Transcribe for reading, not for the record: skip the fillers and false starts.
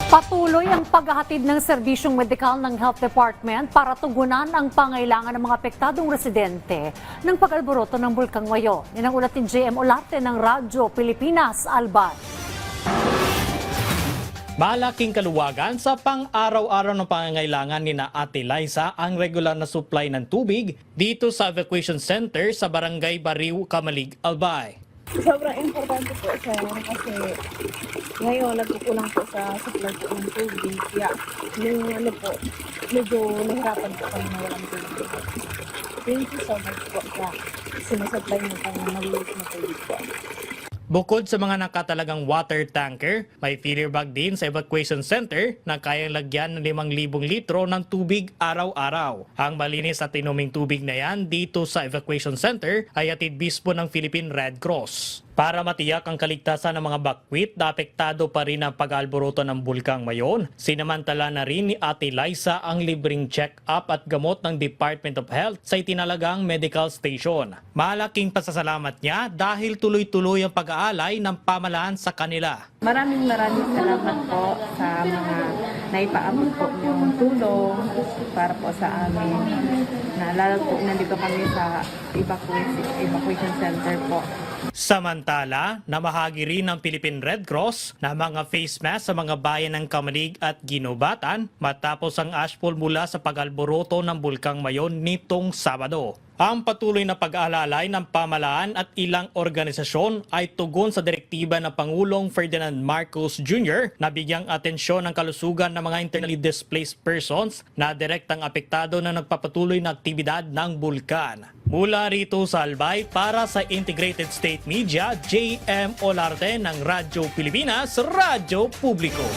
Patuloy ang paghahatid ng serbisyong medikal ng Health Department para tugunan ang pangailangan ng mga apektadong residente ng pag-alboroto ng Bulkang Mayon. Yan ang ulat ni JM Olarte ng Radyo Pilipinas, Albay. Malaking kaluwagan sa pang-araw-araw ng pangangailangan ni na Ate Liza ang regular na supply ng tubig dito sa evacuation center sa Barangay Bariw, Kamalig, Albay. Sobrang importante po sa kasi ngayon nagkukulang po sa supply po ng tubig. Kaya yung medyo nahirapan po kami na walang tubig. Thank you so much po sa sinusupply mo pang maliit na tubig po. Bukod sa mga nakatalagang water tanker, may filler bag din sa evacuation center na kayang lagyan ng 5,000 litro ng tubig araw-araw. Ang malinis at inuming tubig na yan dito sa evacuation center ay hatid mismo ng Philippine Red Cross. Para matiyak ang kaligtasan ng mga bakwit na apektado pa rin ang pag-alboroto ng Bulkang Mayon, sinamantala na rin ni Ate Liza ang libreng check-up at gamot ng Department of Health sa itinalagang medical station. Malaking pasasalamat niya dahil tuloy-tuloy ang pag-aalay ng pamahalaan sa kanila. Maraming salamat po sa mga naipaabot po yung tulong para po sa amin. Na lalo po nandito kami sa evacuation center po. Samantala, namahagi rin ng Philippine Red Cross na mga face mask sa mga bayan ng Kamalig at Ginobatan matapos ang ashfall mula sa pag-alboroto ng Bulkang Mayon nitong Sabado. Ang patuloy na pag-aalalay ng pamahalaan at ilang organisasyon ay tugon sa direktiba ng Pangulong Ferdinand Marcos Jr. na bigyang atensyon ang kalusugan ng mga internally displaced persons na direktang apektado na nagpapatuloy na aktibidad ng bulkan. Mula rito sa Albay para sa Integrated State Media, JM Olarte ng Radyo Pilipinas, Radyo Publiko.